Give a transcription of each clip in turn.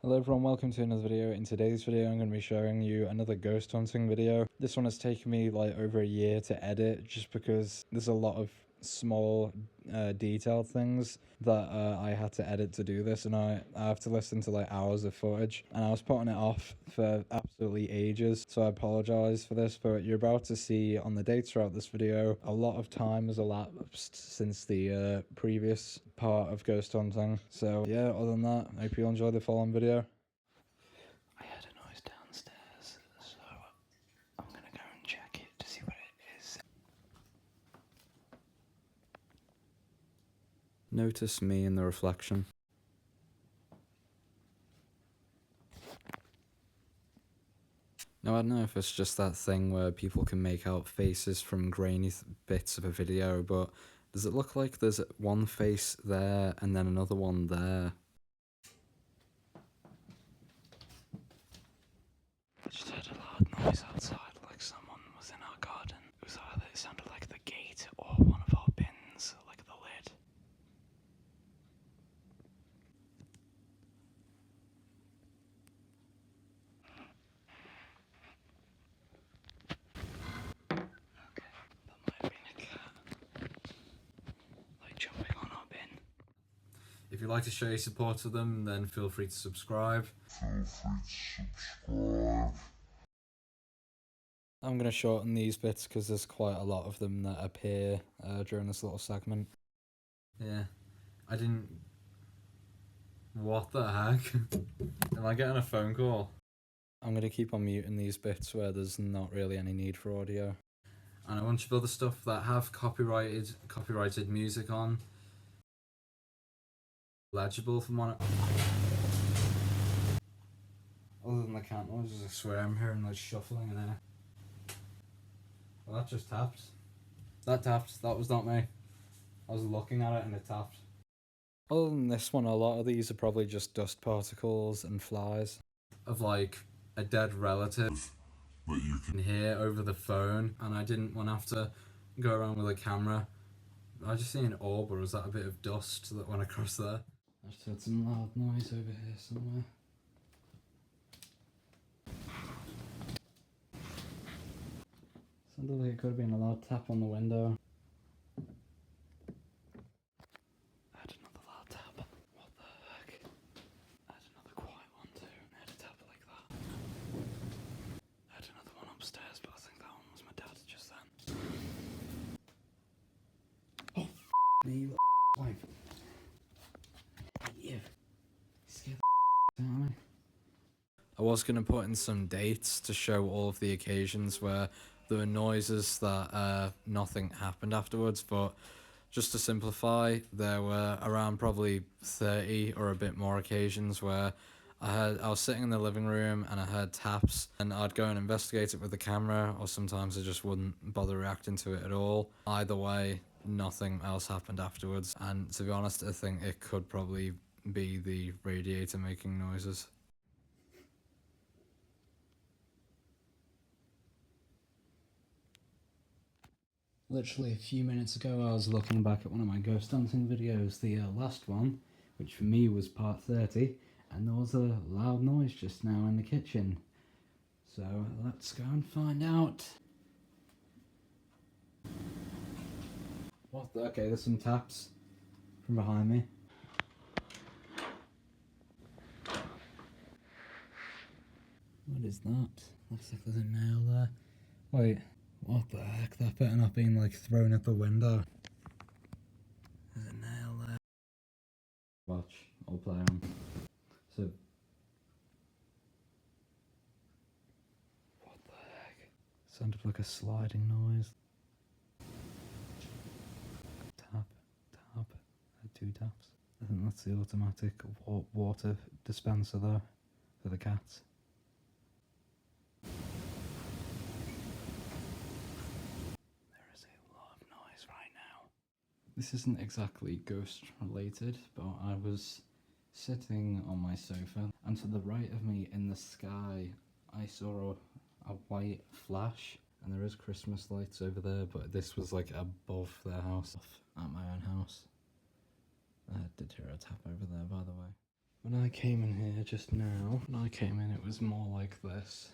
Hello everyone, welcome to another video. In today's video I'm going to be showing you another ghost hunting video. This one has taken me like over a year to edit just because there's a lot of small detailed things that I had to edit to do this, and I have to listen to like hours of footage, and I was putting it off for absolutely ages, so I apologize for this. But you're about to see on the dates throughout this video a lot of time has elapsed since the previous part of ghost hunting. So yeah, other than that, I hope you enjoy the following video. I heard a noise downstairs, so I'm gonna go and check it to see what it is. Notice me in the reflection. Now, I don't know if it's just that thing where people can make out faces from grainy bits of a video, but does it look like there's one face there and then another one there? I just heard a loud noise outside, like someone was in our garden. It sounded like the gate or one of our bins, like the lid. Okay, that might have been a cat, like jumping on our bin. If you'd like to show your support to them, then feel free to subscribe. I'm going to shorten these bits because there's quite a lot of them that appear during this little segment. Yeah, I didn't... What the heck? Am I getting a phone call? I'm going to keep on muting these bits where there's not really any need for audio. And a bunch of other stuff that have copyrighted music on. Legible from one. Other than the cat noises, I swear I'm hearing like shuffling in there. Well, that just tapped. That tapped. That was not me. I was looking at it and it tapped. Other than this one, a lot of these are probably just dust particles and flies. Of like a dead relative that you can hear over the phone, and I didn't want to have to go around with a camera. I just see an orb, or was that a bit of dust that went across there? I just heard some loud noise over here somewhere. Sounded like it could have been a loud tap on the window. I had another loud tap. What the heck? I had another quiet one too, and I had a tap like that. I had another one upstairs, but I think that one was my dad just then. Oh, me, you wife. You scared the out of me. I was going to put in some dates to show all of the occasions where there were noises that nothing happened afterwards, but just to simplify, there were around probably 30 or a bit more occasions where I was sitting in the living room and I heard taps, and I'd go and investigate it with the camera, or sometimes I just wouldn't bother reacting to it at all. Either way, nothing else happened afterwards, and to be honest, I think it could probably be the radiator making noises. Literally a few minutes ago I was looking back at one of my ghost hunting videos, the last one, which for me was part 30, and there was a loud noise just now in the kitchen. So let's go and find out. What the? Okay, there's some taps from behind me. What is that? Looks like there's a nail there. Wait. What the heck? That better not been like thrown at the window. There's a nail there. Watch, I'll play on. So. What the heck? Sounded like a sliding noise. Tap, tap, 2 taps. I think that's the automatic water dispenser there for the cats. This isn't exactly ghost related, but I was sitting on my sofa, and to the right of me in the sky I saw a white flash, and there is Christmas lights over there, but this was like above their house, at my own house. I did hear a tap over there, by the way. When I came in here just now, it was more like this.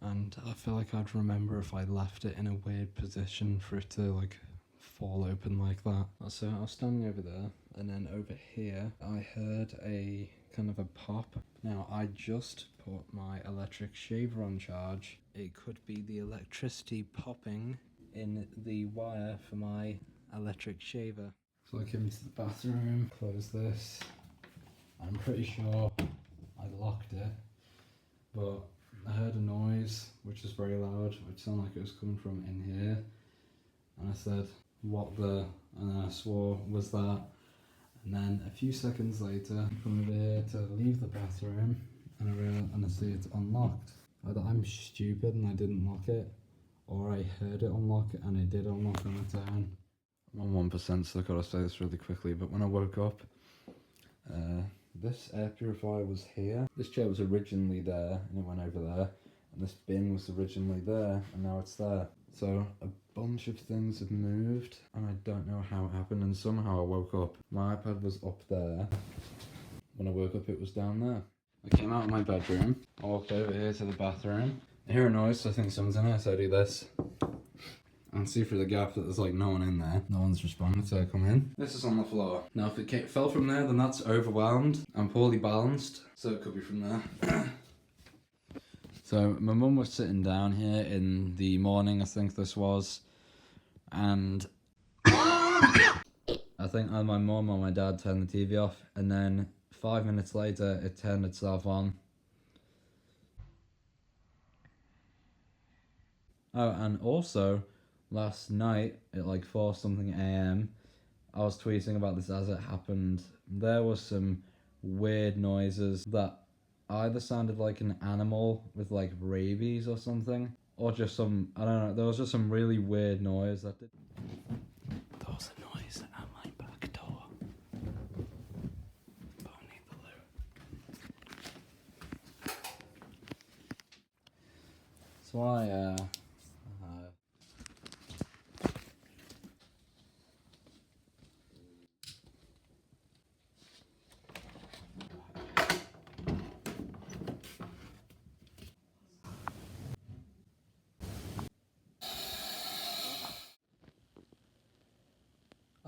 And I feel like I'd remember if I left it in a weird position for it to like fall open like that. So I was standing over there, and then over here I heard a kind of a pop. Now I just put my electric shaver on charge. It could be the electricity popping in the wire for my electric shaver. So I came into the bathroom, closed this. I'm pretty sure I locked it, but I heard a noise which was very loud, which sounded like it was coming from in here, and I said, "What the?" And then I swore, "Was that?" And then a few seconds later, I come over here to leave the bathroom, and I see it's unlocked. Either I'm stupid and I didn't lock it, or I heard it unlock and it did unlock on its own. I'm on 1%, so I've got to say this really quickly, but when I woke up, this air purifier was here. This chair was originally there, and it went over there. And this bin was originally there, and now it's there. So a bunch of things have moved, and I don't know how it happened, and somehow I woke up. My iPad was up there. When I woke up, it was down there. I came out of my bedroom, walked over here to the bathroom. I hear a noise, so I think someone's in there, so I do this. And see through the gap that there's like no one in there. No one's responded, so I come in. This is on the floor. Now if it fell from there, then that's overwhelmed and poorly balanced, so it could be from there. So my mum was sitting down here in the morning, I think this was, and I think either my mum or my dad turned the TV off, and then 5 minutes later it turned itself on. Oh, and also last night at like 4 something AM, I was tweeting about this as it happened. There was some weird noises that either sounded like an animal with like rabies or something, or just some, I don't know, there was just some really weird noise that did. There was a noise at my back door. Pony Blue. So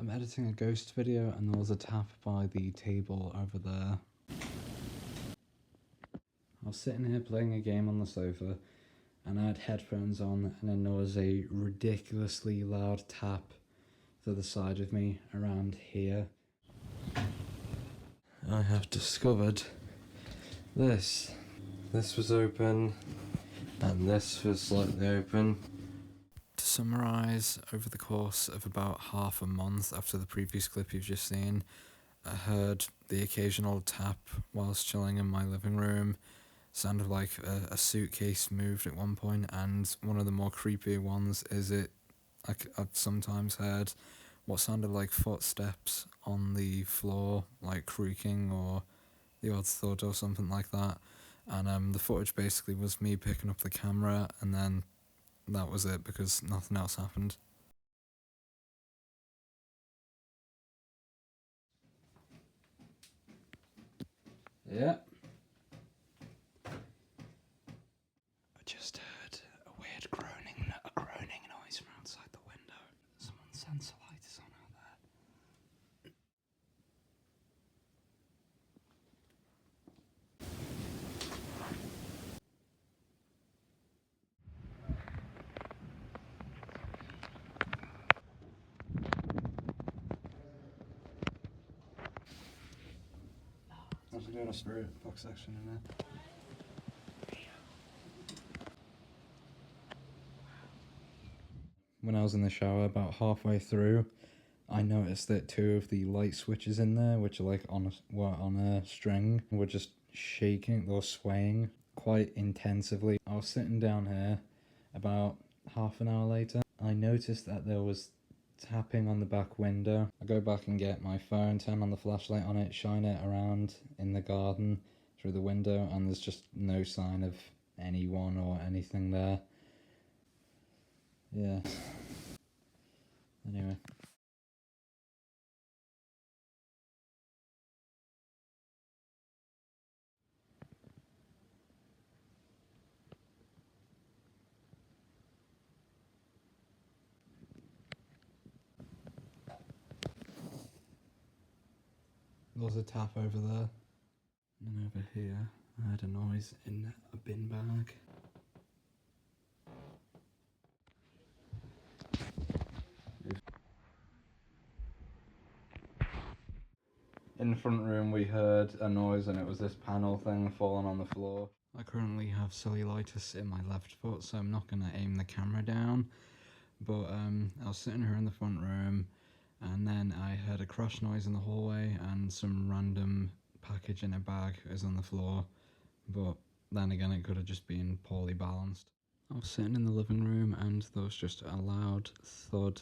I'm editing a ghost video, and there was a tap by the table over there. I was sitting here playing a game on the sofa, and I had headphones on, and then there was a ridiculously loud tap to the side of me around here. I have discovered this. This was open, and this was slightly open. To summarise, over the course of about half a month after the previous clip you've just seen, I heard the occasional tap whilst chilling in my living room. Sounded like a suitcase moved at one point, and one of the more creepy ones is I've sometimes heard what sounded like footsteps on the floor, like creaking or the odd thud or something like that. And the footage basically was me picking up the camera, and then that was it because nothing else happened. Yeah. I just heard a weird groaning noise from outside the window. Someone's sensor light is on out there. There's a good spirit box section in there. When I was in the shower about halfway through, I noticed that 2 of the light switches in there, which are like were on a string, were just shaking or swaying quite intensively. I was sitting down here about half an hour later. I noticed that there was tapping on the back window. I go back and get my phone, turn on the flashlight on it, shine it around in the garden through the window, and there's just no sign of anyone or anything there. Yeah. Anyway. There was a tap over there. And over here, I heard a noise in a bin bag. In the front room we heard a noise and it was this panel thing falling on the floor. I currently have cellulitis in my left foot, so I'm not going to aim the camera down. But I was sitting here in the front room and then I heard a crash noise in the hallway and some random package in a bag is on the floor. But then again, it could have just been poorly balanced. I was sitting in the living room and there was just a loud thud,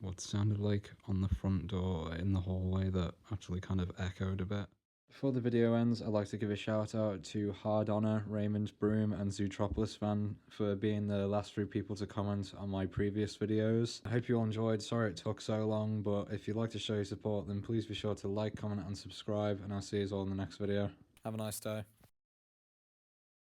what sounded like on the front door in the hallway, that actually kind of echoed a bit. Before the video ends, I'd like to give a shout out to Hard Honor, Raymond Broom and Zootropolis Fan for being the last 3 people to comment on my previous videos. I hope you all enjoyed. Sorry it took so long, but if you'd like to show your support, then please be sure to like, comment and subscribe, and I'll see you all in the next video. Have a nice day.